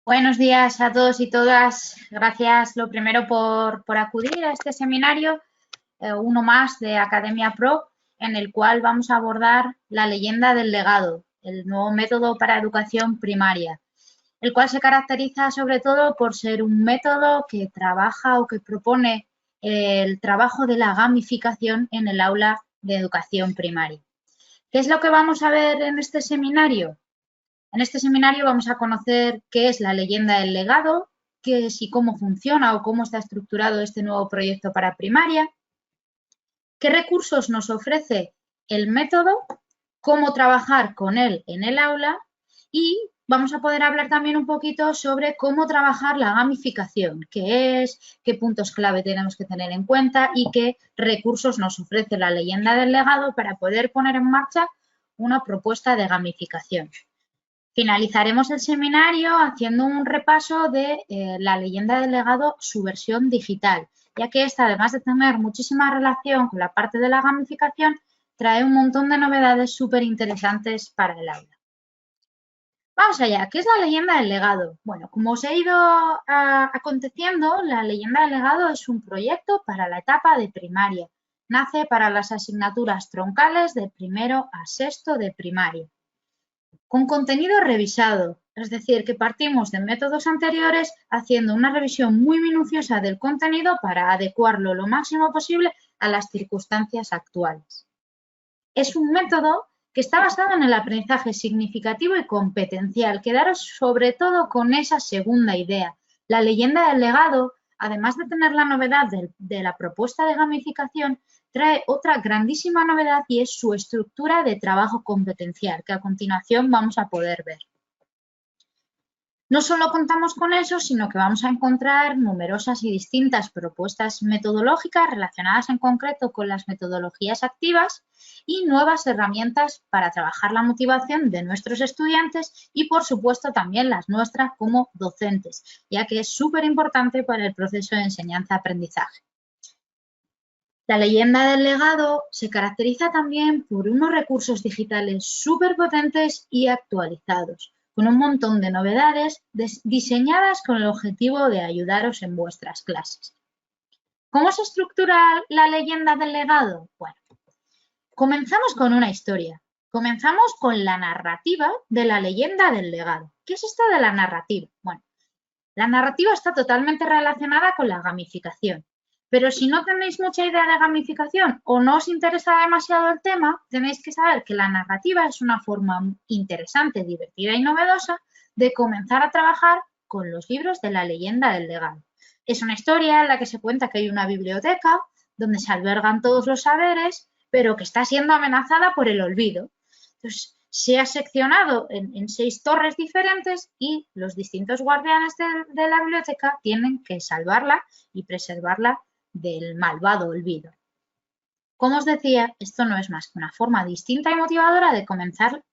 Buenos días a todos y todas. Gracias, lo primero, por acudir a este seminario, uno más de Academia Pro, en el cual vamos a abordar la leyenda del legado, el nuevo método para educación primaria, el cual se caracteriza sobre todo por ser un método que trabaja o que propone el trabajo de la gamificación en el aula de educación primaria. ¿Qué es lo que vamos a ver en este seminario? En este seminario vamos a conocer qué es la leyenda del legado, qué es y cómo funciona o cómo está estructurado este nuevo proyecto para primaria, qué recursos nos ofrece el método, cómo trabajar con él en el aula y vamos a poder hablar también un poquito sobre cómo trabajar la gamificación, qué es, qué puntos clave tenemos que tener en cuenta y qué recursos nos ofrece la leyenda del legado para poder poner en marcha una propuesta de gamificación. Finalizaremos el seminario haciendo un repaso de la leyenda del legado, su versión digital, ya que esta, además de tener muchísima relación con la parte de la gamificación, trae un montón de novedades súper interesantes para el aula. Vamos allá, ¿qué es la leyenda del legado? Bueno, como os he ido aconteciendo, la leyenda del legado es un proyecto para la etapa de primaria. Nace para las asignaturas troncales de primero a sexto de primaria, con contenido revisado, es decir, que partimos de métodos anteriores haciendo una revisión muy minuciosa del contenido para adecuarlo lo máximo posible a las circunstancias actuales. Es un método que está basado en el aprendizaje significativo y competencial. Quedaros sobre todo con esa segunda idea. La leyenda del legado, además de tener la novedad de la propuesta de gamificación, trae otra grandísima novedad y es su estructura de trabajo competencial, que a continuación vamos a poder ver. No solo contamos con eso, sino que vamos a encontrar numerosas y distintas propuestas metodológicas relacionadas en concreto con las metodologías activas y nuevas herramientas para trabajar la motivación de nuestros estudiantes y, por supuesto, también las nuestras como docentes, ya que es súper importante para el proceso de enseñanza-aprendizaje. La leyenda del legado se caracteriza también por unos recursos digitales súper potentes y actualizados, con un montón de novedades diseñadas con el objetivo de ayudaros en vuestras clases. ¿Cómo se estructura la leyenda del legado? Bueno, comenzamos con una historia. Comenzamos con la narrativa de la leyenda del legado. ¿Qué es esto de la narrativa? Bueno, la narrativa está totalmente relacionada con la gamificación. Pero si no tenéis mucha idea de gamificación o no os interesa demasiado el tema, tenéis que saber que la narrativa es una forma interesante, divertida y novedosa de comenzar a trabajar con los libros de la leyenda del legado. Es una historia en la que se cuenta que hay una biblioteca donde se albergan todos los saberes, pero que está siendo amenazada por el olvido. Entonces, se ha seccionado en 6 torres diferentes y los distintos guardianes de la biblioteca tienen que salvarla y preservarla del malvado olvido. Como os decía, esto no es más que una forma distinta y motivadora de comenzar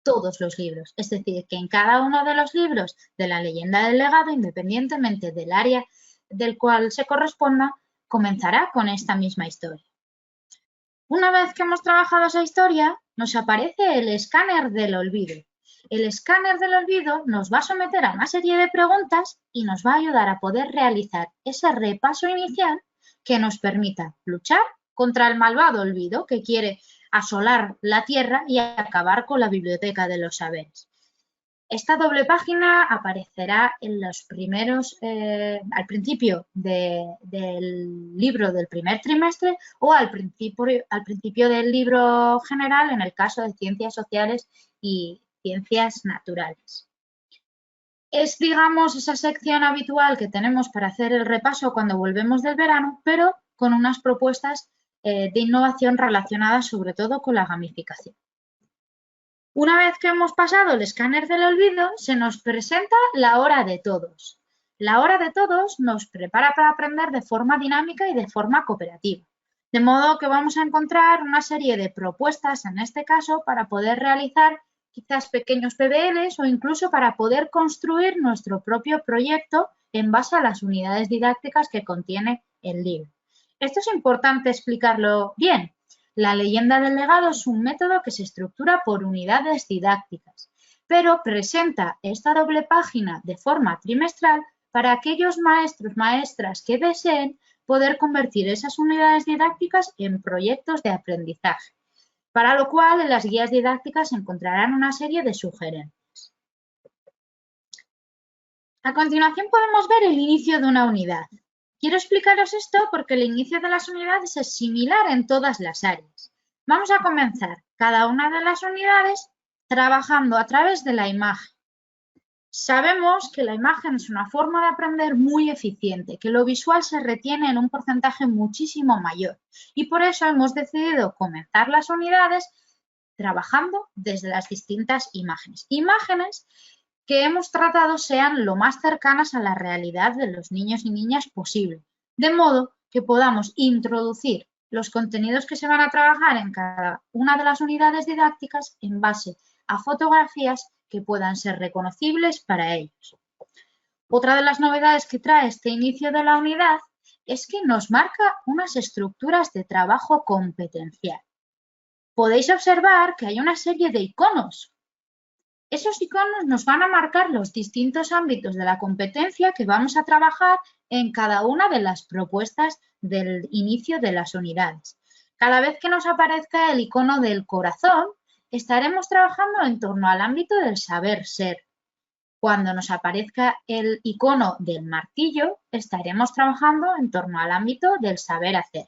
todos los libros. Es decir, que en cada uno de los libros de la leyenda del legado, independientemente del área del cual se corresponda, comenzará con esta misma historia. Una vez que hemos trabajado esa historia, nos aparece el escáner del olvido. El escáner del olvido nos va a someter a una serie de preguntas y nos va a ayudar a poder realizar ese repaso inicial que nos permita luchar contra el malvado olvido que quiere asolar la tierra y acabar con la biblioteca de los saberes. Esta doble página aparecerá en los primeros, al principio del libro del primer trimestre o al principio del libro general en el caso de ciencias sociales y ciencias naturales. Es, digamos, esa sección habitual que tenemos para hacer el repaso cuando volvemos del verano, pero con unas propuestas de innovación relacionadas sobre todo con la gamificación. Una vez que hemos pasado el escáner del olvido, se nos presenta la hora de todos. La hora de todos nos prepara para aprender de forma dinámica y de forma cooperativa. De modo que vamos a encontrar una serie de propuestas, en este caso, para poder realizar quizás pequeños PBLs o incluso para poder construir nuestro propio proyecto en base a las unidades didácticas que contiene el libro. Esto es importante explicarlo bien. La leyenda del legado es un método que se estructura por unidades didácticas. pero presenta esta doble página de forma trimestral para aquellos maestros, maestras que deseen poder convertir esas unidades didácticas en proyectos de aprendizaje, para lo cual en las guías didácticas encontrarán una serie de sugerencias. A continuación podemos ver el inicio de una unidad. Quiero explicaros esto porque el inicio de las unidades es similar en todas las áreas. Vamos a comenzar cada una de las unidades trabajando a través de la imagen. Sabemos que la imagen es una forma de aprender muy eficiente, que lo visual se retiene en un porcentaje muchísimo mayor y por eso hemos decidido comenzar las unidades trabajando desde las distintas imágenes. Imágenes que hemos tratado sean lo más cercanas a la realidad de los niños y niñas posible, de modo que podamos introducir los contenidos que se van a trabajar en cada una de las unidades didácticas en base a fotografías que puedan ser reconocibles para ellos. Otra de las novedades que trae este inicio de la unidad es que nos marca unas estructuras de trabajo competencial. Podéis observar que hay una serie de iconos. Esos iconos nos van a marcar los distintos ámbitos de la competencia que vamos a trabajar en cada una de las propuestas del inicio de las unidades. Cada vez que nos aparezca el icono del corazón, estaremos trabajando en torno al ámbito del saber ser. Cuando nos aparezca el icono del martillo, estaremos trabajando en torno al ámbito del saber hacer.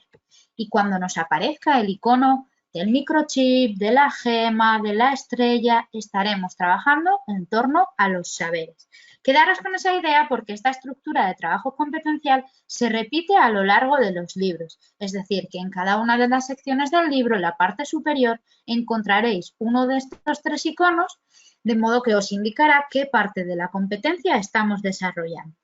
Y cuando nos aparezca el icono del microchip, de la gema, de la estrella, estaremos trabajando en torno a los saberes. Quedaros con esa idea porque esta estructura de trabajo competencial se repite a lo largo de los libros, es decir, que en cada una de las secciones del libro, en la parte superior, encontraréis uno de estos tres iconos, de modo que os indicará qué parte de la competencia estamos desarrollando.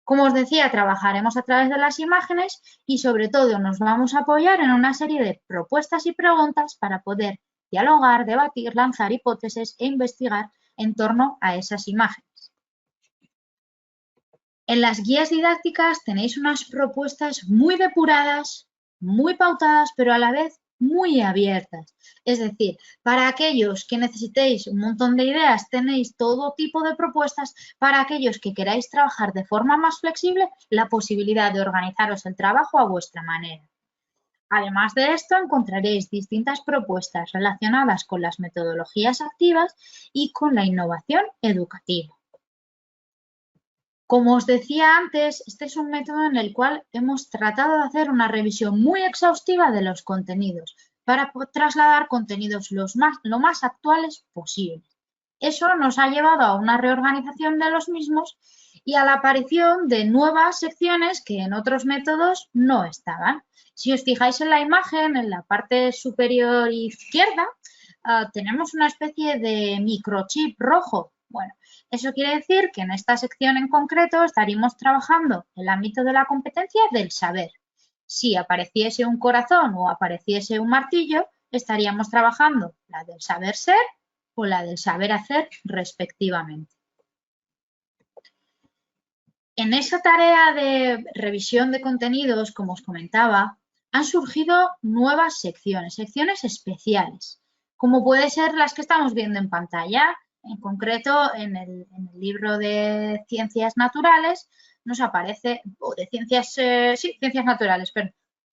Como os decía, trabajaremos a través de las imágenes y sobre todo nos vamos a apoyar en una serie de propuestas y preguntas para poder dialogar, debatir, lanzar hipótesis e investigar en torno a esas imágenes. En las guías didácticas tenéis unas propuestas muy depuradas, muy pautadas, pero a la vez muy abiertas. Es decir, para aquellos que necesitéis un montón de ideas, tenéis todo tipo de propuestas. Para aquellos que queráis trabajar de forma más flexible, la posibilidad de organizaros el trabajo a vuestra manera. Además de esto, encontraréis distintas propuestas relacionadas con las metodologías activas y con la innovación educativa. Como os decía antes, este es un método en el cual hemos tratado de hacer una revisión muy exhaustiva de los contenidos para trasladar contenidos lo más actuales posible. Eso nos ha llevado a una reorganización de los mismos y a la aparición de nuevas secciones que en otros métodos no estaban. Si os fijáis en la imagen, en la parte superior izquierda, tenemos una especie de microchip rojo. Bueno, eso quiere decir que en esta sección en concreto estaríamos trabajando el ámbito de la competencia del saber. Si apareciese un corazón o apareciese un martillo, estaríamos trabajando la del saber ser o la del saber hacer respectivamente. En esa tarea de revisión de contenidos, como os comentaba, han surgido nuevas secciones especiales, como pueden ser las que estamos viendo en pantalla. En concreto, en el libro de Ciencias Naturales nos aparece, o de Ciencias Naturales, pero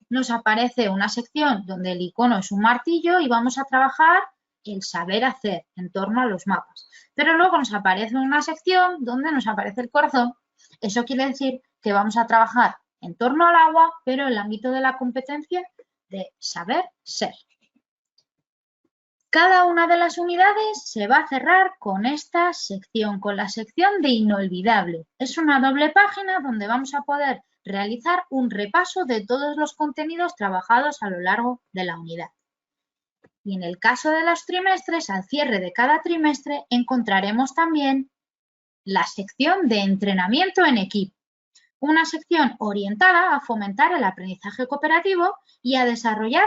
nos aparece una sección donde el icono es un martillo y vamos a trabajar el saber hacer en torno a los mapas. Pero luego nos aparece una sección donde nos aparece el corazón. Eso quiere decir que vamos a trabajar en torno al agua, pero en el ámbito de la competencia de saber ser. Cada una de las unidades se va a cerrar con esta sección, con la sección de inolvidable. Es una doble página donde vamos a poder realizar un repaso de todos los contenidos trabajados a lo largo de la unidad. Y en el caso de los trimestres, al cierre de cada trimestre, encontraremos también la sección de entrenamiento en equipo, una sección orientada a fomentar el aprendizaje cooperativo y a desarrollar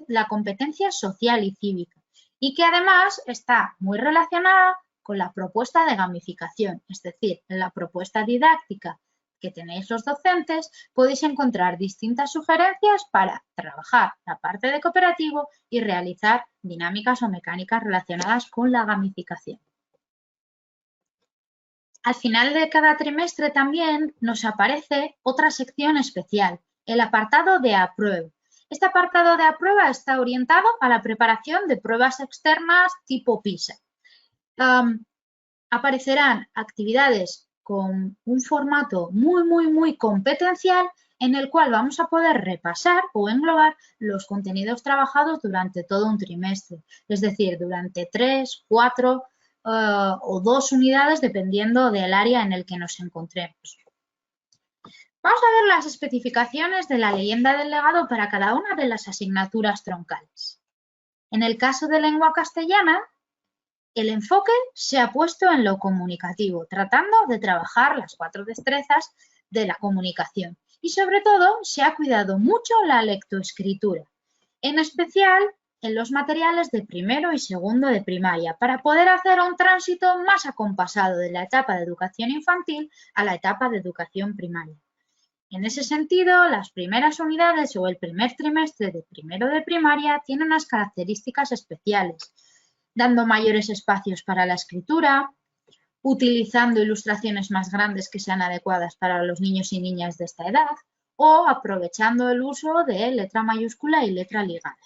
la competencia social y cívica, y que además está muy relacionada con la propuesta de gamificación, es decir, en la propuesta didáctica que tenéis los docentes, podéis encontrar distintas sugerencias para trabajar la parte de cooperativo y realizar dinámicas o mecánicas relacionadas con la gamificación. Al final de cada trimestre también nos aparece otra sección especial, el apartado de apruebo. Este apartado de aprueba está orientado a la preparación de pruebas externas tipo PISA. Aparecerán actividades con un formato muy competencial en el cual vamos a poder repasar o englobar los contenidos trabajados durante todo un trimestre, es decir, durante 3, 4 o 2 unidades dependiendo del área en el que nos encontremos. Vamos a ver las especificaciones de la leyenda del legado para cada una de las asignaturas troncales. En el caso de lengua castellana, el enfoque se ha puesto en lo comunicativo, tratando de trabajar las 4 destrezas de la comunicación y sobre todo se ha cuidado mucho la lectoescritura, en especial en los materiales de primero y segundo de primaria, para poder hacer un tránsito más acompasado de la etapa de educación infantil a la etapa de educación primaria. En ese sentido, las primeras unidades o el primer trimestre de primero de primaria tienen unas características especiales, dando mayores espacios para la escritura, utilizando ilustraciones más grandes que sean adecuadas para los niños y niñas de esta edad o aprovechando el uso de letra mayúscula y letra ligada.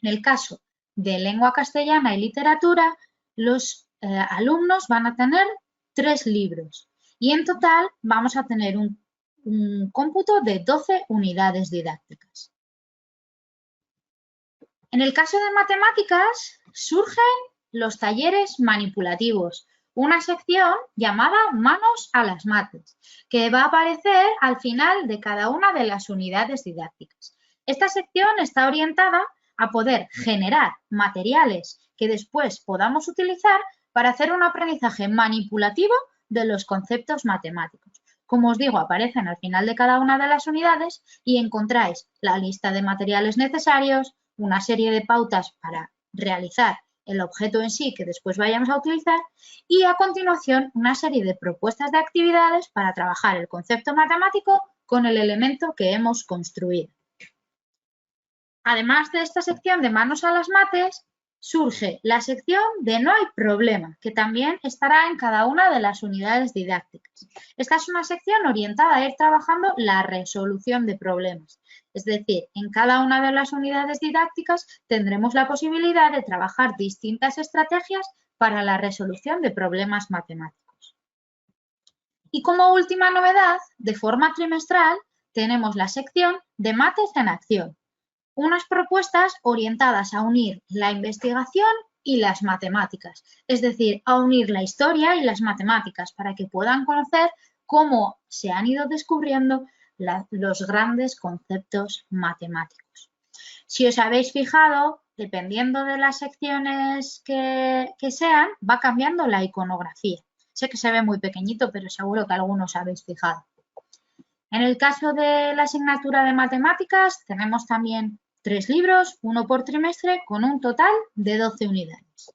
En el caso de lengua castellana y literatura, los alumnos van a tener 3 libros y en total vamos a tener un cómputo de 12 unidades didácticas. En el caso de matemáticas, surgen los talleres manipulativos, una sección llamada Manos a las mates, que va a aparecer al final de cada una de las unidades didácticas. Esta sección está orientada a poder generar materiales que después podamos utilizar para hacer un aprendizaje manipulativo de los conceptos matemáticos. Como os digo, aparecen al final de cada una de las unidades y encontráis la lista de materiales necesarios, una serie de pautas para realizar el objeto en sí que después vayamos a utilizar y a continuación una serie de propuestas de actividades para trabajar el concepto matemático con el elemento que hemos construido. Además de esta sección de manos a las mates, surge la sección de no hay problema, que también estará en cada una de las unidades didácticas. Esta es una sección orientada a ir trabajando la resolución de problemas. Es decir, en cada una de las unidades didácticas tendremos la posibilidad de trabajar distintas estrategias para la resolución de problemas matemáticos. Y como última novedad, de forma trimestral, tenemos la sección de mates en acción. Unas propuestas orientadas a unir la investigación y las matemáticas, es decir, a unir la historia y las matemáticas para que puedan conocer cómo se han ido descubriendo los grandes conceptos matemáticos. Si os habéis fijado, dependiendo de las secciones que sean, va cambiando la iconografía. Sé que se ve muy pequeñito, pero seguro que algunos habéis fijado. En el caso de la asignatura de matemáticas, tenemos también 3 libros, uno por trimestre, con un total de 12 unidades.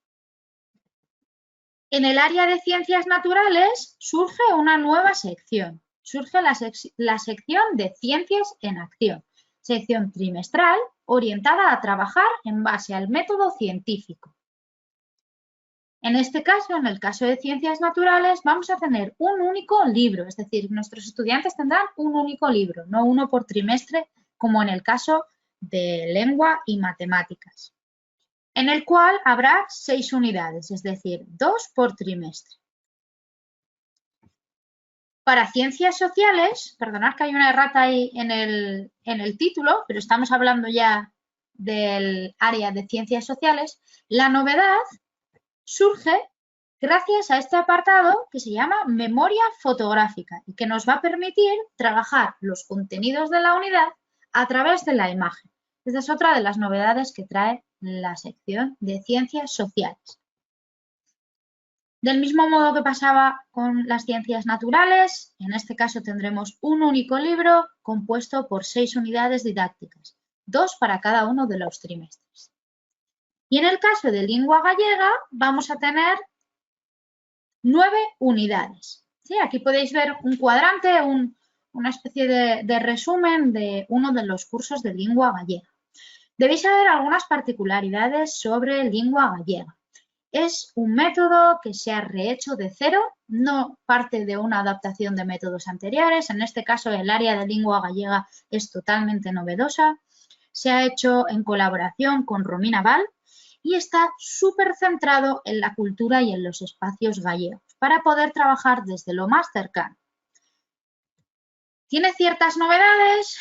En el área de ciencias naturales surge una nueva sección. Surge la sección de ciencias en acción, sección trimestral orientada a trabajar en base al método científico. En este caso, en el caso de ciencias naturales, vamos a tener un único libro, es decir, nuestros estudiantes tendrán un único libro, no uno por trimestre, como en el caso de lengua y matemáticas, en el cual habrá 6 unidades, es decir, 2 por trimestre. Para ciencias sociales, perdonad que hay una errata ahí en el título, pero estamos hablando ya del área de ciencias sociales, la novedad surge gracias a este apartado que se llama memoria fotográfica y que nos va a permitir trabajar los contenidos de la unidad a través de la imagen. Esta es otra de las novedades que trae la sección de ciencias sociales. Del mismo modo que pasaba con las ciencias naturales, en este caso tendremos un único libro compuesto por 6 unidades didácticas, 2 para cada uno de los trimestres. Y en el caso de lengua gallega vamos a tener 9 unidades. ¿Sí? Aquí podéis ver un cuadrante, una especie de resumen de uno de los cursos de lengua gallega. Debéis saber algunas particularidades sobre lengua gallega. Es un método que se ha rehecho de cero, no parte de una adaptación de métodos anteriores. En este caso, el área de lengua gallega es totalmente novedosa. Se ha hecho en colaboración con Romina Val y está súper centrado en la cultura y en los espacios gallegos para poder trabajar desde lo más cercano. Tiene ciertas novedades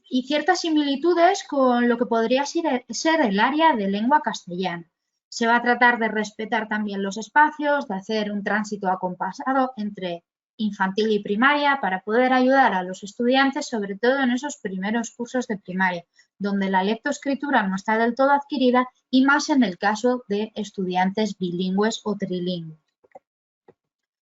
y ciertas similitudes con lo que podría ser el área de lengua castellana. Se va a tratar de respetar también los espacios, de hacer un tránsito acompasado entre infantil y primaria para poder ayudar a los estudiantes, sobre todo en esos primeros cursos de primaria, donde la lectoescritura no está del todo adquirida y más en el caso de estudiantes bilingües o trilingües.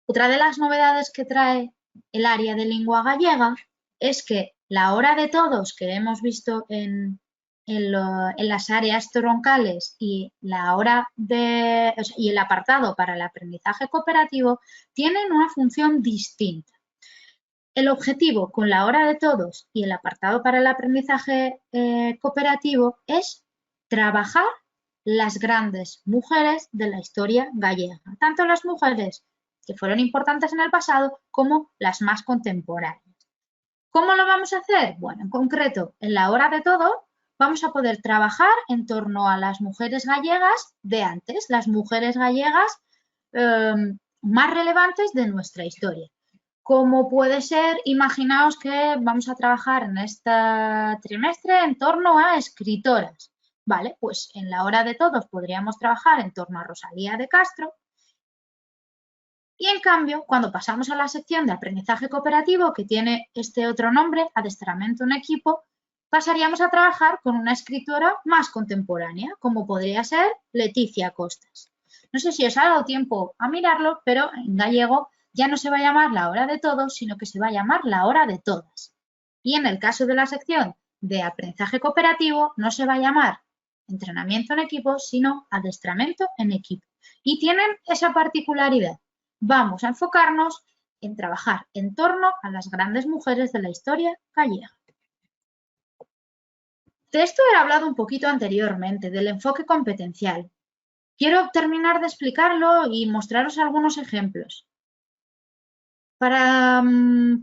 Otra de las novedades que trae el área de lengua gallega es que la hora de todos que hemos visto en las áreas troncales y y el apartado para el aprendizaje cooperativo tienen una función distinta. El objetivo con la hora de todos y el apartado para el aprendizaje cooperativo es trabajar las grandes mujeres de la historia gallega, tanto las mujeres que fueron importantes en el pasado como las más contemporáneas. ¿Cómo lo vamos a hacer? Bueno, en concreto, en la hora de todo vamos a poder trabajar en torno a las mujeres gallegas de antes, las mujeres gallegas más relevantes de nuestra historia. Como puede ser, imaginaos que vamos a trabajar en este trimestre en torno a escritoras. Vale, pues en la hora de todos podríamos trabajar en torno a Rosalía de Castro. Y en cambio, cuando pasamos a la sección de aprendizaje cooperativo, que tiene este otro nombre, adiestramiento en equipo, pasaríamos a trabajar con una escritora más contemporánea, como podría ser Leticia Costas. No sé si os ha dado tiempo a mirarlo, pero en gallego ya no se va a llamar la hora de todos, sino que se va a llamar la hora de todas. Y en el caso de la sección de aprendizaje cooperativo, no se va a llamar entrenamiento en equipo, sino adiestramiento en equipo. Y tienen esa particularidad. Vamos a enfocarnos en trabajar en torno a las grandes mujeres de la historia gallega. De esto he hablado un poquito anteriormente, del enfoque competencial. Quiero terminar de explicarlo y mostraros algunos ejemplos. Para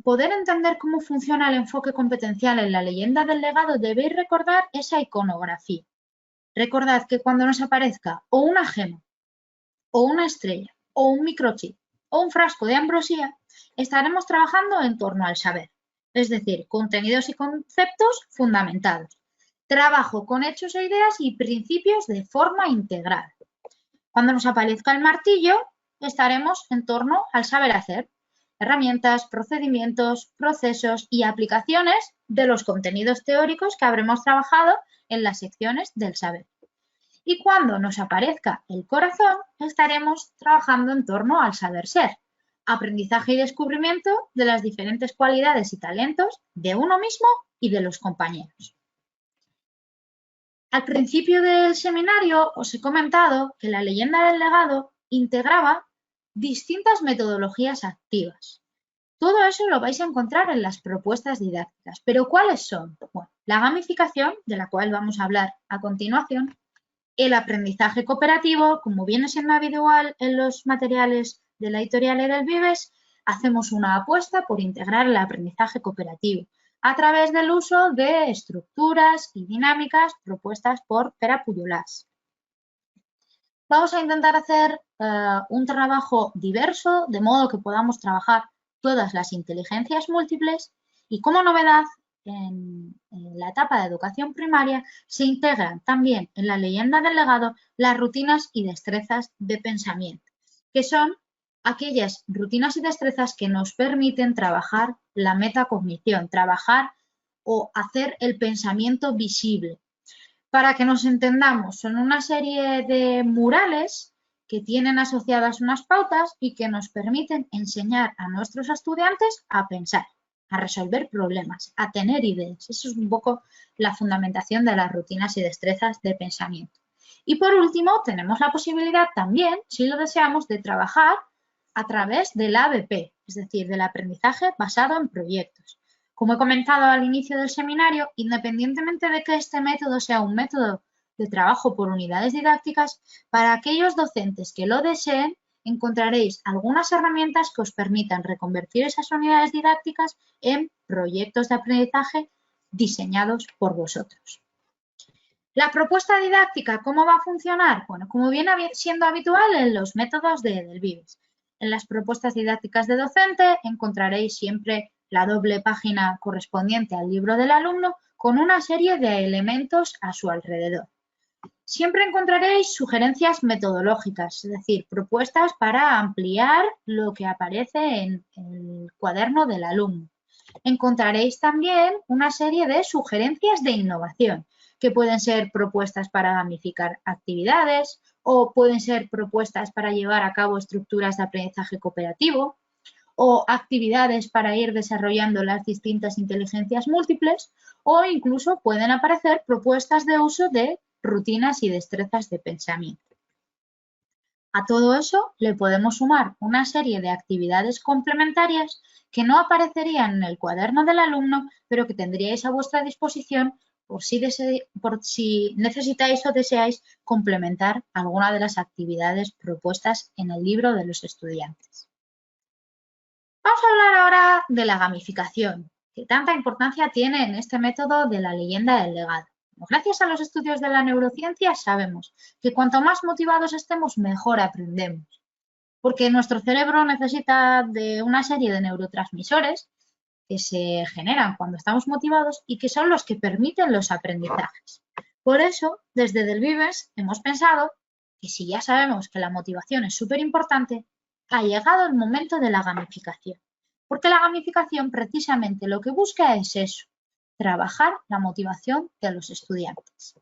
poder entender cómo funciona el enfoque competencial en la leyenda del legado, debéis recordar esa iconografía. Recordad que cuando nos aparezca o una gema, o una estrella, o un microchip, o un frasco de ambrosía, estaremos trabajando en torno al saber, es decir, contenidos y conceptos fundamentados. Trabajo con hechos e ideas y principios de forma integral. Cuando nos aparezca el martillo, estaremos en torno al saber hacer, herramientas, procedimientos, procesos y aplicaciones de los contenidos teóricos que habremos trabajado en las secciones del saber. Y cuando nos aparezca el corazón, estaremos trabajando en torno al saber ser, aprendizaje y descubrimiento de las diferentes cualidades y talentos de uno mismo y de los compañeros. Al principio del seminario os he comentado que la leyenda del legado integraba distintas metodologías activas. Todo eso lo vais a encontrar en las propuestas didácticas. ¿Pero cuáles son? Bueno, la gamificación, de la cual vamos a hablar a continuación, el aprendizaje cooperativo, como viene siendo habitual en los materiales de la editorial Edelvives, hacemos una apuesta por integrar el aprendizaje cooperativo a través del uso de estructuras y dinámicas propuestas por Pere Pujolàs. Vamos a intentar hacer un trabajo diverso, de modo que podamos trabajar todas las inteligencias múltiples y, como novedad, en la etapa de educación primaria se integran también en la leyenda del legado las rutinas y destrezas de pensamiento, que son aquellas rutinas y destrezas que nos permiten trabajar la metacognición, trabajar o hacer el pensamiento visible. Para que nos entendamos, son una serie de murales que tienen asociadas unas pautas y que nos permiten enseñar a nuestros estudiantes a pensar, a resolver problemas, a tener ideas. Eso es un poco la fundamentación de las rutinas y destrezas de pensamiento. Y por último, tenemos la posibilidad también, si lo deseamos, de trabajar a través del ABP, es decir, del aprendizaje basado en proyectos. Como he comentado al inicio del seminario, independientemente de que este método sea un método de trabajo por unidades didácticas, para aquellos docentes que lo deseen, encontraréis algunas herramientas que os permitan reconvertir esas unidades didácticas en proyectos de aprendizaje diseñados por vosotros. La propuesta didáctica, ¿cómo va a funcionar? Bueno, como viene siendo habitual en los métodos de Delvives. En las propuestas didácticas de docente encontraréis siempre la doble página correspondiente al libro del alumno con una serie de elementos a su alrededor. Siempre encontraréis sugerencias metodológicas, es decir, propuestas para ampliar lo que aparece en el cuaderno del alumno. Encontraréis también una serie de sugerencias de innovación, que pueden ser propuestas para gamificar actividades o pueden ser propuestas para llevar a cabo estructuras de aprendizaje cooperativo o actividades para ir desarrollando las distintas inteligencias múltiples o incluso pueden aparecer propuestas de uso de rutinas y destrezas de pensamiento. A todo eso le podemos sumar una serie de actividades complementarias que no aparecerían en el cuaderno del alumno, pero que tendríais a vuestra disposición por si necesitáis o deseáis complementar alguna de las actividades propuestas en el libro de los estudiantes. Vamos a hablar ahora de la gamificación, que tanta importancia tiene en este método de la leyenda del legado. Gracias a los estudios de la neurociencia sabemos que cuanto más motivados estemos, mejor aprendemos, porque nuestro cerebro necesita de una serie de neurotransmisores que se generan cuando estamos motivados y que son los que permiten los aprendizajes. Por eso, desde Delvives hemos pensado que si ya sabemos que la motivación es súper importante, ha llegado el momento de la gamificación, porque la gamificación precisamente lo que busca es eso, trabajar la motivación de los estudiantes.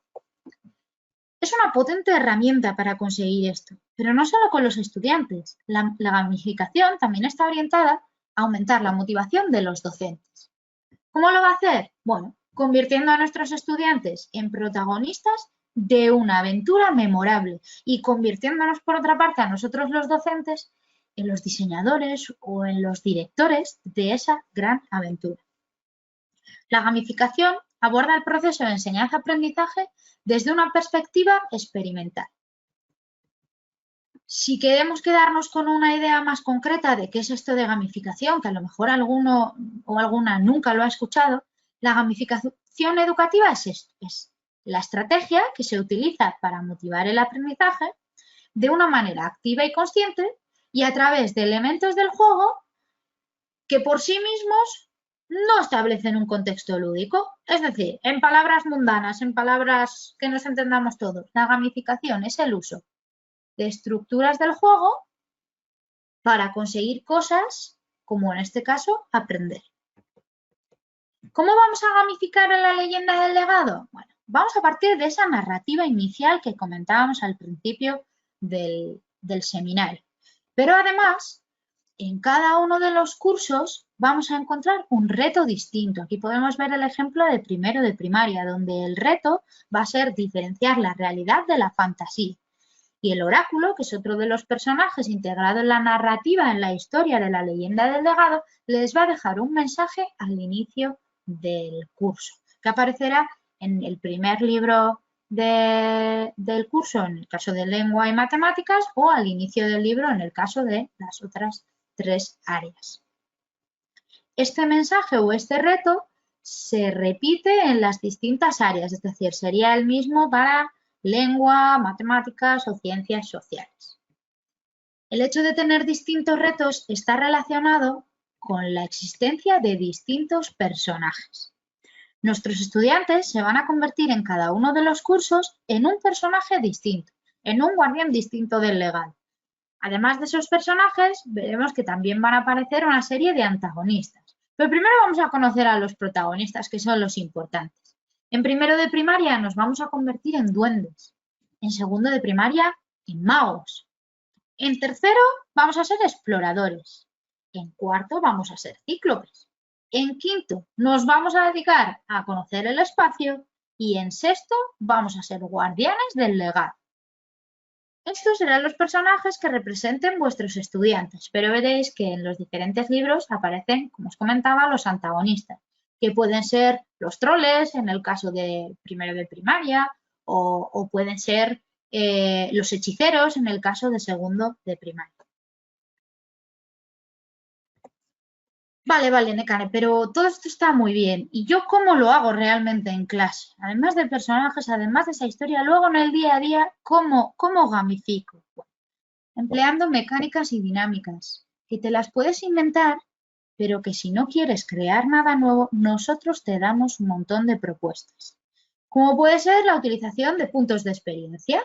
Es una potente herramienta para conseguir esto, pero no solo con los estudiantes. La gamificación también está orientada a aumentar la motivación de los docentes. ¿Cómo lo va a hacer? Bueno, convirtiendo a nuestros estudiantes en protagonistas de una aventura memorable y convirtiéndonos, por otra parte, a nosotros los docentes en los diseñadores o en los directores de esa gran aventura. La gamificación aborda el proceso de enseñanza-aprendizaje desde una perspectiva experimental. Si queremos quedarnos con una idea más concreta de qué es esto de gamificación, que a lo mejor alguno o alguna nunca lo ha escuchado, la gamificación educativa es esto, es la estrategia que se utiliza para motivar el aprendizaje de una manera activa y consciente y a través de elementos del juego que por sí mismos no establecen un contexto lúdico. Es decir, en palabras mundanas, en palabras que nos entendamos todos, la gamificación es el uso de estructuras del juego para conseguir cosas, como en este caso, aprender. ¿Cómo vamos a gamificar en la leyenda del legado? Bueno, vamos a partir de esa narrativa inicial que comentábamos al principio del seminario. Pero además, en cada uno de los cursos vamos a encontrar un reto distinto. Aquí podemos ver el ejemplo de primero de primaria, donde el reto va a ser diferenciar la realidad de la fantasía. Y el oráculo, que es otro de los personajes integrado en la narrativa, en la historia de la leyenda del legado, les va a dejar un mensaje al inicio del curso, que aparecerá en el primer libro del curso, en el caso de lengua y matemáticas, o al inicio del libro, en el caso de las otras 3 áreas. Este mensaje o este reto se repite en las distintas áreas, es decir, sería el mismo para lengua, matemáticas o ciencias sociales. El hecho de tener distintos retos está relacionado con la existencia de distintos personajes. Nuestros estudiantes se van a convertir en cada uno de los cursos en un personaje distinto, en un guardián distinto del legado. Además de esos personajes, veremos que también van a aparecer una serie de antagonistas. Pero primero vamos a conocer a los protagonistas, que son los importantes. En primero de primaria nos vamos a convertir en duendes. En segundo de primaria, en magos. En tercero vamos a ser exploradores. En cuarto vamos a ser cíclopes. En quinto nos vamos a dedicar a conocer el espacio y en sexto vamos a ser guardianes del legado. Estos serán los personajes que representen vuestros estudiantes, pero veréis que en los diferentes libros aparecen, como os comentaba, los antagonistas, que pueden ser los troles en el caso de primero de primaria, o pueden ser los hechiceros en el caso de segundo de primaria. Vale, Nekane, pero todo esto está muy bien. ¿Y yo cómo lo hago realmente en clase? Además de personajes, además de esa historia, luego en el día a día, ¿cómo gamifico? Empleando mecánicas y dinámicas, que te las puedes inventar, pero que si no quieres crear nada nuevo, nosotros te damos un montón de propuestas. Como puede ser la utilización de puntos de experiencia.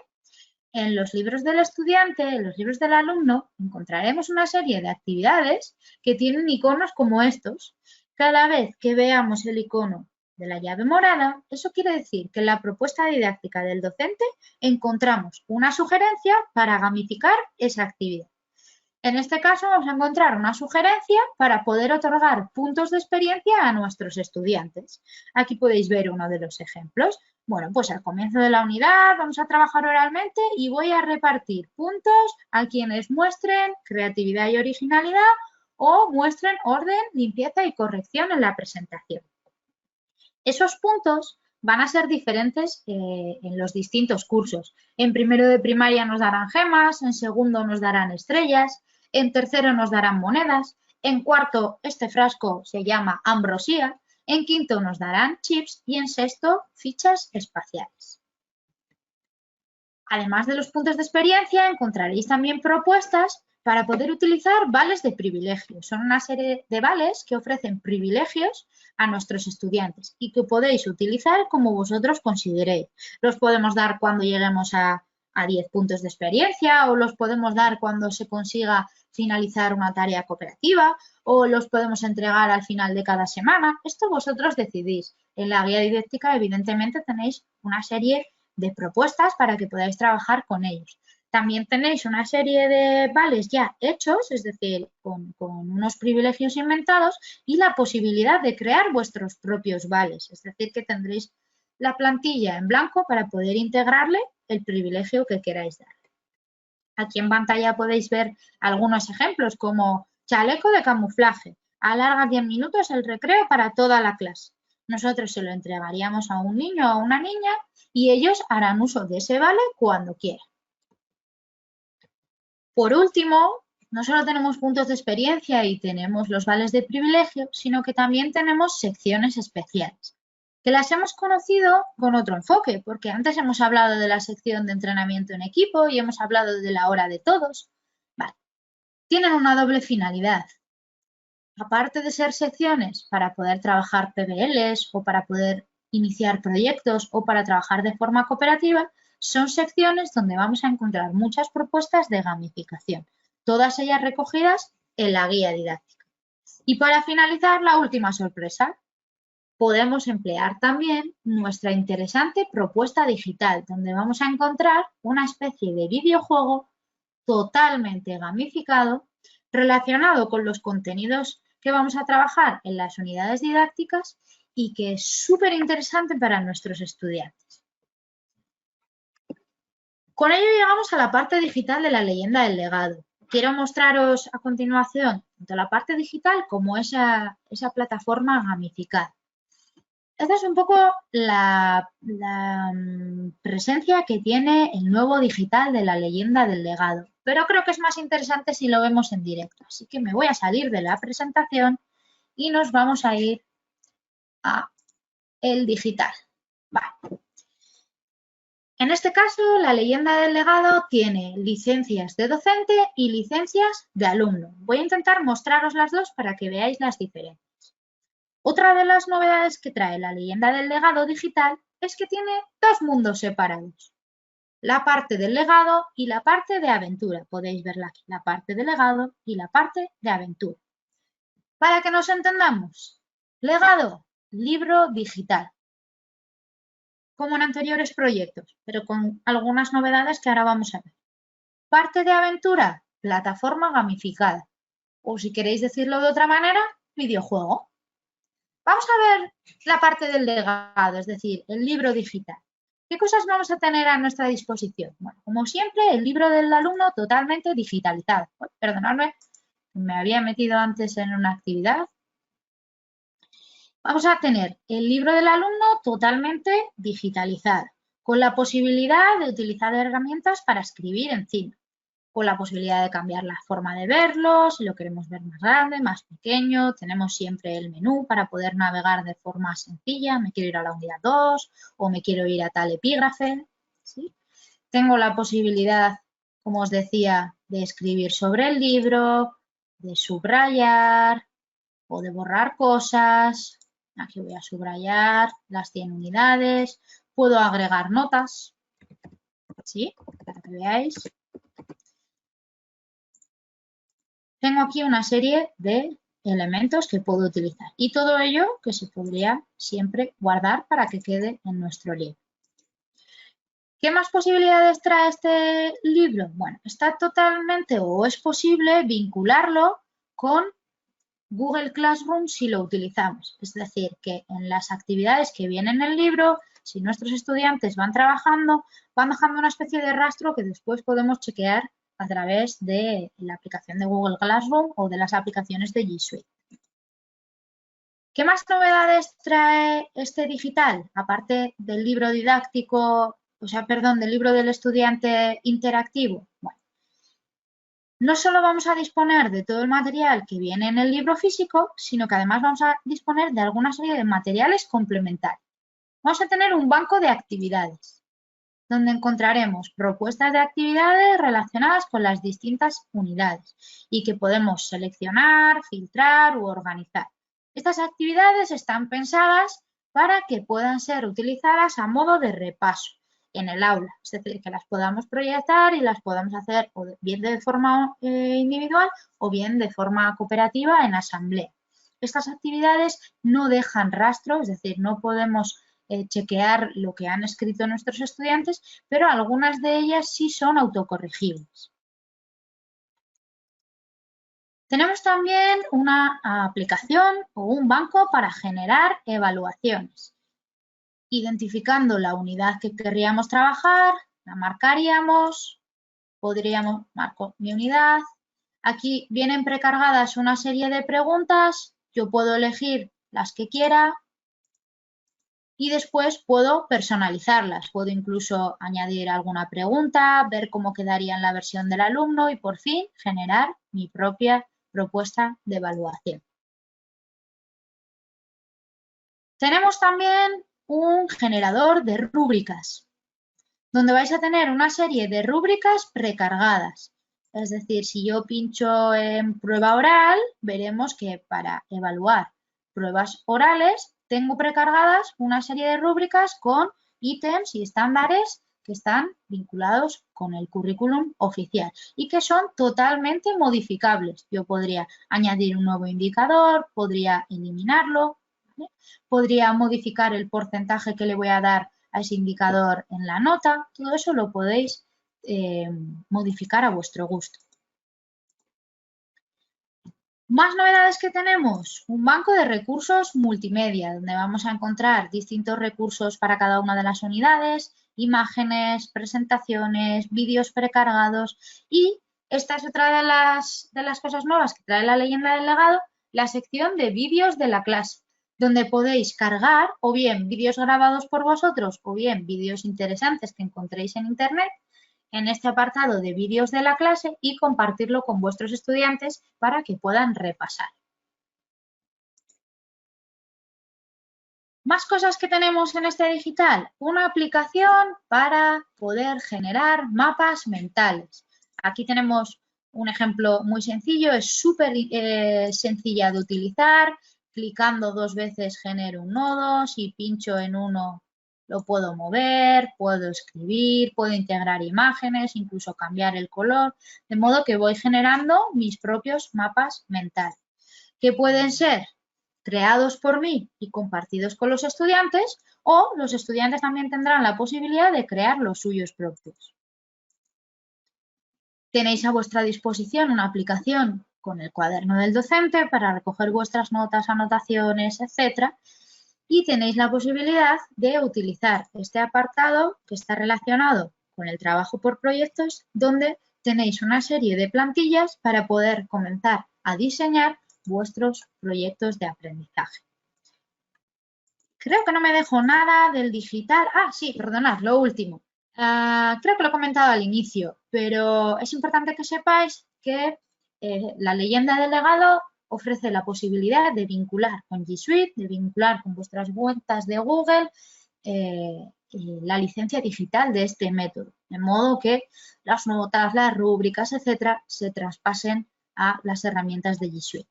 En los libros del estudiante, en los libros del alumno, encontraremos una serie de actividades que tienen iconos como estos. Cada vez que veamos el icono de la llave morada, eso quiere decir que en la propuesta didáctica del docente encontramos una sugerencia para gamificar esa actividad. En este caso vamos a encontrar una sugerencia para poder otorgar puntos de experiencia a nuestros estudiantes. Aquí podéis ver uno de los ejemplos. Bueno, pues al comienzo de la unidad vamos a trabajar oralmente y voy a repartir puntos a quienes muestren creatividad y originalidad o muestren orden, limpieza y corrección en la presentación. Esos puntos van a ser diferentes en los distintos cursos. En primero de primaria nos darán gemas, en segundo nos darán estrellas, en tercero nos darán monedas, en cuarto este frasco se llama ambrosía, en quinto nos darán chips y en sexto fichas espaciales. Además de los puntos de experiencia, encontraréis también propuestas para poder utilizar vales de privilegio. Son una serie de vales que ofrecen privilegios a nuestros estudiantes y que podéis utilizar como vosotros consideréis. Los podemos dar cuando lleguemos a 10 puntos de experiencia o los podemos dar cuando se consiga finalizar una tarea cooperativa o los podemos entregar al final de cada semana. Esto vosotros decidís. En la guía didáctica, evidentemente, tenéis una serie de propuestas para que podáis trabajar con ellos. También tenéis una serie de vales ya hechos, es decir, con unos privilegios inventados y la posibilidad de crear vuestros propios vales, es decir, que tendréis la plantilla en blanco para poder integrarle el privilegio que queráis dar. Aquí en pantalla podéis ver algunos ejemplos como chaleco de camuflaje, alarga 10 minutos el recreo para toda la clase. Nosotros se lo entregaríamos a un niño o a una niña y ellos harán uso de ese vale cuando quieran. Por último, no solo tenemos puntos de experiencia y tenemos los vales de privilegio, sino que también tenemos secciones especiales, que las hemos conocido con otro enfoque, porque antes hemos hablado de la sección de entrenamiento en equipo y hemos hablado de la hora de todos. Vale. Tienen una doble finalidad. Aparte de ser secciones para poder trabajar PBLs o para poder iniciar proyectos o para trabajar de forma cooperativa, son secciones donde vamos a encontrar muchas propuestas de gamificación, todas ellas recogidas en la guía didáctica. Y para finalizar, la última sorpresa. Podemos emplear también nuestra interesante propuesta digital, donde vamos a encontrar una especie de videojuego totalmente gamificado relacionado con los contenidos que vamos a trabajar en las unidades didácticas y que es súper interesante para nuestros estudiantes. Con ello llegamos a la parte digital de la leyenda del legado. Quiero mostraros a continuación tanto la parte digital como esa plataforma gamificada. Esta es un poco la presencia que tiene el nuevo digital de la leyenda del legado, pero creo que es más interesante si lo vemos en directo. Así que me voy a salir de la presentación y nos vamos a ir a el digital. Vale. En este caso, la leyenda del legado tiene licencias de docente y licencias de alumno. Voy a intentar mostraros las dos para que veáis las diferencias. Otra de las novedades que trae la leyenda del legado digital es que tiene dos mundos separados. La parte del legado y la parte de aventura. Podéis verla aquí, la parte del legado y la parte de aventura. Para que nos entendamos, legado, libro digital, como en anteriores proyectos, pero con algunas novedades que ahora vamos a ver. Parte de aventura, plataforma gamificada, o si queréis decirlo de otra manera, videojuego. Vamos a ver la parte del legado, es decir, el libro digital. ¿Qué cosas vamos a tener a nuestra disposición? Bueno, como siempre, el libro del alumno totalmente digitalizado. Perdonadme, me había metido antes en una actividad. Vamos a tener el libro del alumno totalmente digitalizado, con la posibilidad de utilizar herramientas para escribir encima, con la posibilidad de cambiar la forma de verlo, si lo queremos ver más grande, más pequeño, tenemos siempre el menú para poder navegar de forma sencilla, me quiero ir a la unidad 2 o me quiero ir a tal epígrafe, ¿sí? Tengo la posibilidad, como os decía, de escribir sobre el libro, de subrayar o de borrar cosas. Aquí voy a subrayar las 100 unidades. Puedo agregar notas, ¿sí? Para que veáis. Tengo aquí una serie de elementos que puedo utilizar y todo ello que se podría siempre guardar para que quede en nuestro libro. ¿Qué más posibilidades trae este libro? Bueno, está totalmente o es posible vincularlo con Google Classroom si lo utilizamos. Es decir, que en las actividades que vienen en el libro, si nuestros estudiantes van trabajando, van dejando una especie de rastro que después podemos chequear a través de la aplicación de Google Classroom o de las aplicaciones de G Suite. ¿Qué más novedades trae este digital? Aparte del libro didáctico, del libro del estudiante interactivo. Bueno, no solo vamos a disponer de todo el material que viene en el libro físico, sino que además vamos a disponer de alguna serie de materiales complementarios. Vamos a tener un banco de actividades, donde encontraremos propuestas de actividades relacionadas con las distintas unidades y que podemos seleccionar, filtrar u organizar. Estas actividades están pensadas para que puedan ser utilizadas a modo de repaso en el aula, es decir, que las podamos proyectar y las podamos hacer o bien de forma individual o bien de forma cooperativa en asamblea. Estas actividades no dejan rastro, es decir, no podemos chequear lo que han escrito nuestros estudiantes, pero algunas de ellas sí son autocorregibles. Tenemos también una aplicación o un banco para generar evaluaciones. Identificando la unidad que querríamos trabajar, la marcaríamos, marco mi unidad. Aquí vienen precargadas una serie de preguntas, yo puedo elegir las que quiera y después puedo personalizarlas. Puedo incluso añadir alguna pregunta, ver cómo quedaría en la versión del alumno y por fin generar mi propia propuesta de evaluación. Tenemos también un generador de rúbricas, donde vais a tener una serie de rúbricas precargadas. Es decir, si yo pincho en prueba oral, veremos que para evaluar pruebas orales tengo precargadas una serie de rúbricas con ítems y estándares que están vinculados con el currículum oficial y que son totalmente modificables. Yo podría añadir un nuevo indicador, podría eliminarlo, ¿vale? Podría modificar el porcentaje que le voy a dar a ese indicador en la nota. Todo eso lo podéis modificar a vuestro gusto. Más novedades que tenemos, un banco de recursos multimedia, donde vamos a encontrar distintos recursos para cada una de las unidades, imágenes, presentaciones, vídeos precargados y esta es otra de las cosas nuevas que trae la leyenda del legado, la sección de vídeos de la clase, donde podéis cargar o bien vídeos grabados por vosotros o bien vídeos interesantes que encontréis en internet en este apartado de vídeos de la clase y compartirlo con vuestros estudiantes para que puedan repasar. Más cosas que tenemos en este digital, una aplicación para poder generar mapas mentales. Aquí tenemos un ejemplo muy sencillo, es súper sencilla de utilizar, clicando 2 veces genero un nodo, si pincho en uno lo puedo mover, puedo escribir, puedo integrar imágenes, incluso cambiar el color, de modo que voy generando mis propios mapas mentales, que pueden ser creados por mí y compartidos con los estudiantes o los estudiantes también tendrán la posibilidad de crear los suyos propios. Tenéis a vuestra disposición una aplicación con el cuaderno del docente para recoger vuestras notas, anotaciones, etcétera, y tenéis la posibilidad de utilizar este apartado que está relacionado con el trabajo por proyectos, donde tenéis una serie de plantillas para poder comenzar a diseñar vuestros proyectos de aprendizaje. Creo que no me dejo nada del digital. Ah, sí, perdonad, lo último. Creo que lo he comentado al inicio, pero es importante que sepáis que la leyenda del legado ofrece la posibilidad de vincular con G Suite, de vincular con vuestras cuentas de Google la licencia digital de este método, de modo que las notas, las rúbricas, etcétera, se traspasen a las herramientas de G Suite.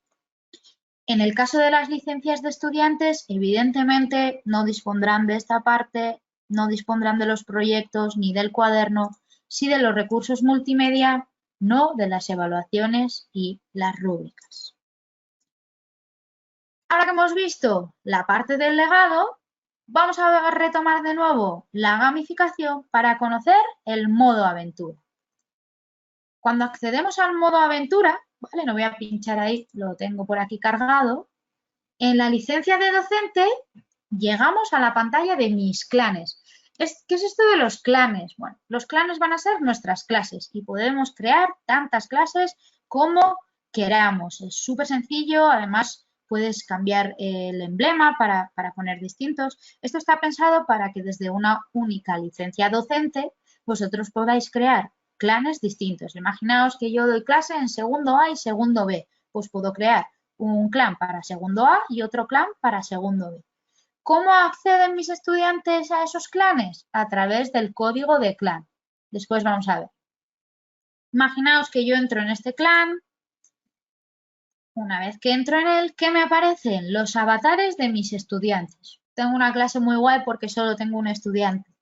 En el caso de las licencias de estudiantes, evidentemente no dispondrán de esta parte, no dispondrán de los proyectos ni del cuaderno, sí de los recursos multimedia, no de las evaluaciones y las rúbricas. Ahora que hemos visto la parte del legado, vamos a retomar de nuevo la gamificación para conocer el modo aventura. Cuando accedemos al modo aventura, ¿vale? No voy a pinchar ahí, lo tengo por aquí cargado. En la licencia de docente llegamos a la pantalla de mis clanes. ¿Qué es esto de los clanes? Bueno, los clanes van a ser nuestras clases y podemos crear tantas clases como queramos. Es súper sencillo, además puedes cambiar el emblema para poner distintos. Esto está pensado para que desde una única licencia docente vosotros podáis crear clanes distintos. Imaginaos que yo doy clase en segundo A y segundo B, pues puedo crear un clan para segundo A y otro clan para segundo B. ¿Cómo acceden mis estudiantes a esos clanes? A través del código de clan. Después vamos a ver. Imaginaos que yo entro en este clan. Una vez que entro en él, ¿qué me aparecen? Los avatares de mis estudiantes. Tengo una clase muy guay porque solo tengo un estudiante.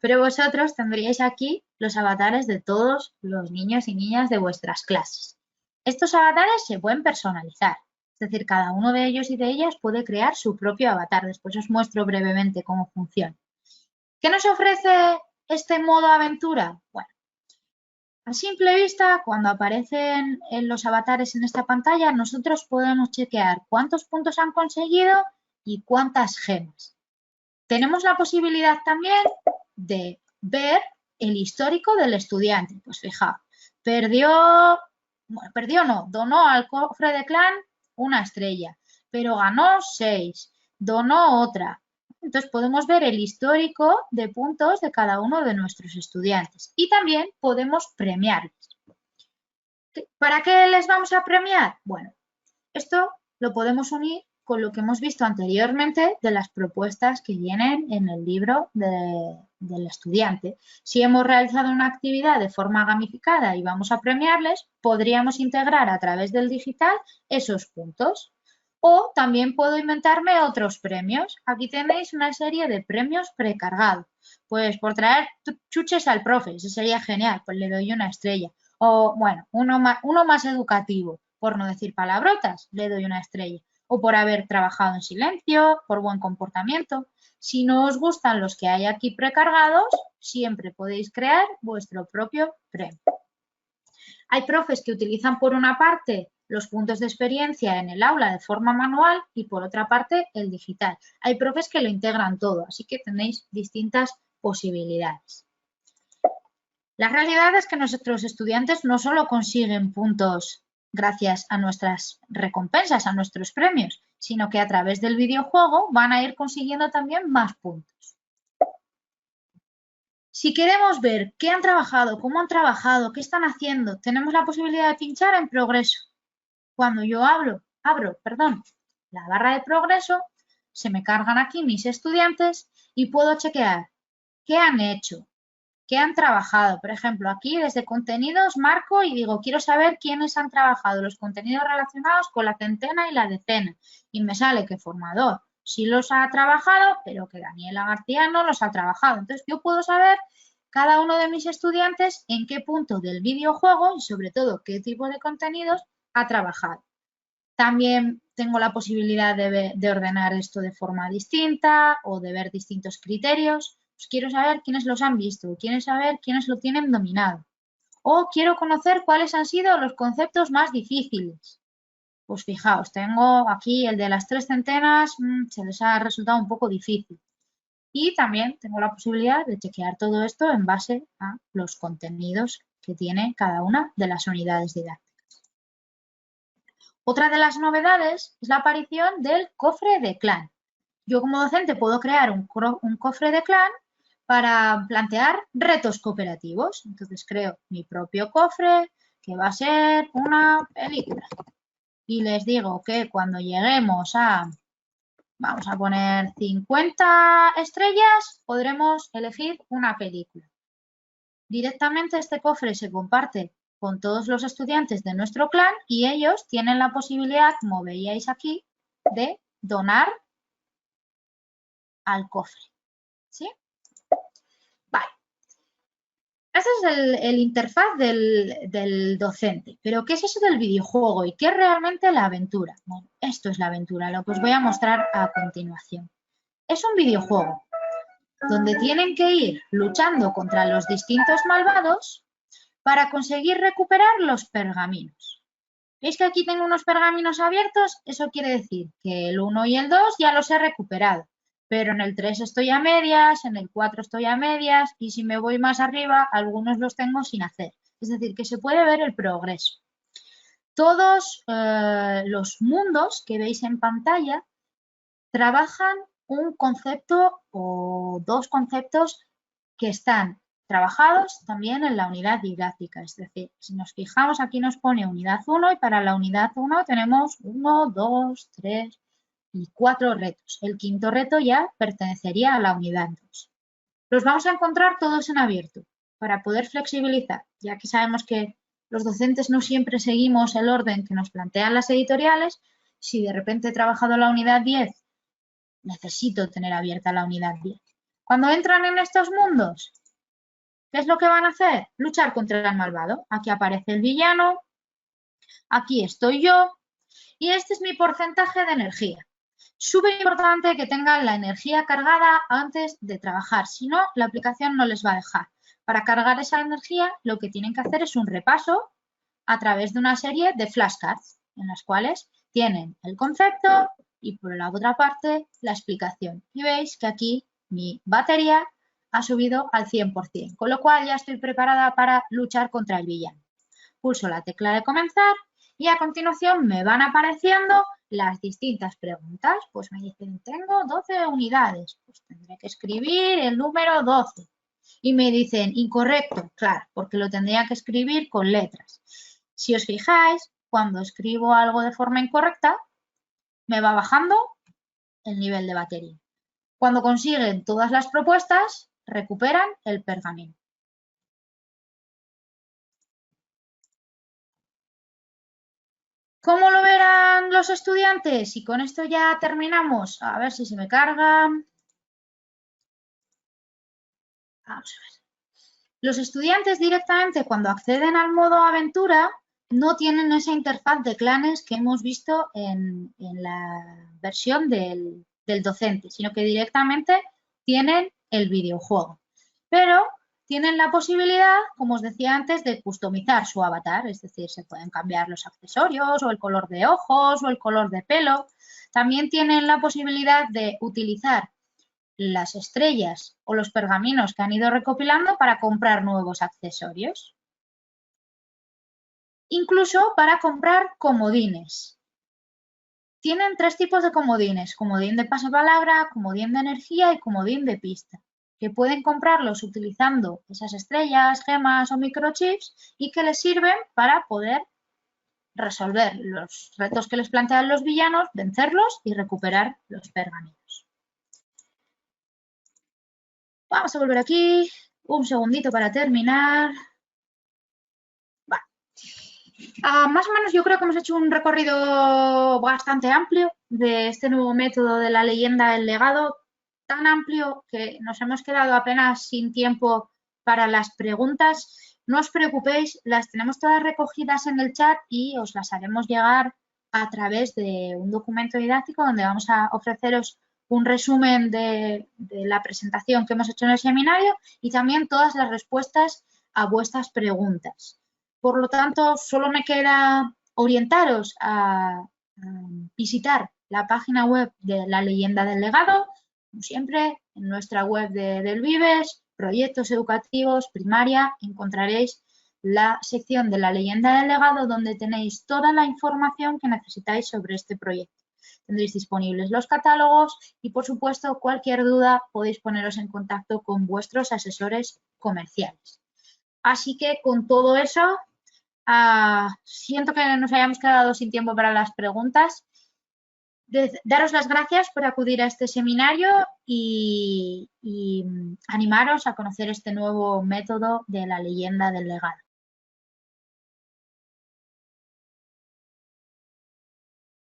Pero vosotros tendríais aquí los avatares de todos los niños y niñas de vuestras clases. Estos avatares se pueden personalizar, es decir, cada uno de ellos y de ellas puede crear su propio avatar. Después os muestro brevemente cómo funciona. ¿Qué nos ofrece este modo aventura? Bueno, a simple vista, cuando aparecen los avatares en esta pantalla, nosotros podemos chequear cuántos puntos han conseguido y cuántas gemas. Tenemos la posibilidad también de ver el histórico del estudiante. Pues fijaos, donó al cofre de clan una estrella, pero ganó 6, donó otra. Entonces podemos ver el histórico de puntos de cada uno de nuestros estudiantes y también podemos premiarles. ¿Para qué les vamos a premiar? Bueno, esto lo podemos unir con lo que hemos visto anteriormente de las propuestas que vienen en el libro del estudiante. Si hemos realizado una actividad de forma gamificada y vamos a premiarles, podríamos integrar a través del digital esos puntos. O también puedo inventarme otros premios. Aquí tenéis una serie de premios precargados. Pues por traer chuches al profe, eso sería genial, pues le doy una estrella. O bueno, uno más educativo, por no decir palabrotas, le doy una estrella. O por haber trabajado en silencio, por buen comportamiento. Si no os gustan los que hay aquí precargados, siempre podéis crear vuestro propio premio. Hay profes que utilizan por una parte los puntos de experiencia en el aula de forma manual y por otra parte el digital. Hay profes que lo integran todo, así que tenéis distintas posibilidades. La realidad es que nuestros estudiantes no solo consiguen puntos gracias a nuestras recompensas, a nuestros premios, sino que a través del videojuego van a ir consiguiendo también más puntos. Si queremos ver qué han trabajado, cómo han trabajado, qué están haciendo, tenemos la posibilidad de pinchar en progreso. Cuando yo abro la barra de progreso, se me cargan aquí mis estudiantes y puedo chequear qué han hecho, qué han trabajado. Por ejemplo, aquí desde contenidos marco y digo, quiero saber quiénes han trabajado los contenidos relacionados con la centena y la decena. Y me sale que formador sí los ha trabajado, pero que Daniela García no los ha trabajado. Entonces yo puedo saber cada uno de mis estudiantes en qué punto del videojuego y sobre todo qué tipo de contenidos ha trabajado. También tengo la posibilidad de ordenar esto de forma distinta o de ver distintos criterios. Pues quiero saber quiénes los han visto, quiero saber quiénes lo tienen dominado. O quiero conocer cuáles han sido los conceptos más difíciles. Pues fijaos, tengo aquí el de las 3 centenas, se les ha resultado un poco difícil. Y también tengo la posibilidad de chequear todo esto en base a los contenidos que tiene cada una de las unidades didácticas. Otra de las novedades es la aparición del cofre de clan. Yo como docente puedo crear un cofre de clan para plantear retos cooperativos. Entonces creo mi propio cofre que va a ser una película. Y les digo que cuando lleguemos a, vamos a poner 50 estrellas, podremos elegir una película. Directamente este cofre se comparte con todos los estudiantes de nuestro clan y ellos tienen la posibilidad, como veíais aquí, de donar al cofre. ¿Sí? Vale. Este es el interfaz del docente. Pero, ¿qué es eso del videojuego y qué es realmente la aventura? Bueno, esto es la aventura, lo que os voy a mostrar a continuación. Es un videojuego donde tienen que ir luchando contra los distintos malvados para conseguir recuperar los pergaminos. ¿Veis que aquí tengo unos pergaminos abiertos? Eso quiere decir que el 1 y el 2 ya los he recuperado, pero en el 3 estoy a medias, en el 4 estoy a medias y si me voy más arriba, algunos los tengo sin hacer. Es decir, que se puede ver el progreso. Todos los mundos que veis en pantalla trabajan un concepto o dos conceptos que están trabajados también en la unidad didáctica. Es decir, si nos fijamos, aquí nos pone unidad 1 y para la unidad 1 tenemos 1, 2, 3 y 4 retos. El quinto reto ya pertenecería a la unidad 2. Los vamos a encontrar todos en abierto para poder flexibilizar, ya que sabemos que los docentes no siempre seguimos el orden que nos plantean las editoriales. Si de repente he trabajado la unidad 10, necesito tener abierta la unidad 10. Cuando entran en estos mundos, ¿qué es lo que van a hacer? Luchar contra el malvado. Aquí aparece el villano, aquí estoy yo y este es mi porcentaje de energía. Súper importante que tengan la energía cargada antes de trabajar, si no, la aplicación no les va a dejar. Para cargar esa energía, lo que tienen que hacer es un repaso a través de una serie de flashcards, en las cuales tienen el concepto y por la otra parte la explicación. Y veis que aquí mi batería ha subido al 100%, con lo cual ya estoy preparada para luchar contra el villano. Pulso la tecla de comenzar y a continuación me van apareciendo las distintas preguntas. Pues me dicen, tengo 12 unidades, pues tendré que escribir el número 12. Y me dicen, incorrecto, claro, porque lo tendría que escribir con letras. Si os fijáis, cuando escribo algo de forma incorrecta, me va bajando el nivel de batería. Cuando consiguen todas las propuestas, recuperan el pergamino. ¿Cómo lo verán los estudiantes? Y con esto ya terminamos. A ver si se me carga. Vamos a ver. Los estudiantes directamente cuando acceden al modo aventura no tienen esa interfaz de clanes que hemos visto en la versión del docente, sino que directamente tienen el videojuego. Pero tienen la posibilidad, como os decía antes, de customizar su avatar, es decir, se pueden cambiar los accesorios o el color de ojos o el color de pelo. También tienen la posibilidad de utilizar las estrellas o los pergaminos que han ido recopilando para comprar nuevos accesorios. Incluso para comprar comodines. Tienen tres tipos de comodines, comodín de pasapalabra, comodín de energía y comodín de pista, que pueden comprarlos utilizando esas estrellas, gemas o microchips y que les sirven para poder resolver los retos que les plantean los villanos, vencerlos y recuperar los pergaminos. Vamos a volver aquí, un segundito para terminar. Vale. Más o menos yo creo que hemos hecho un recorrido bastante amplio de este nuevo método de la leyenda del legado, tan amplio que nos hemos quedado apenas sin tiempo para las preguntas. No os preocupéis, las tenemos todas recogidas en el chat y os las haremos llegar a través de un documento didáctico donde vamos a ofreceros un resumen de la presentación que hemos hecho en el seminario y también todas las respuestas a vuestras preguntas. Por lo tanto, solo me queda orientaros a visitar la página web de la leyenda del legado, como siempre, en nuestra web del Vives, proyectos educativos, primaria, encontraréis la sección de la leyenda del legado donde tenéis toda la información que necesitáis sobre este proyecto. Tendréis disponibles los catálogos y, por supuesto, cualquier duda podéis poneros en contacto con vuestros asesores comerciales. Así que con todo eso, siento que nos hayamos quedado sin tiempo para las preguntas. Daros las gracias por acudir a este seminario y animaros a conocer este nuevo método de la leyenda del legado.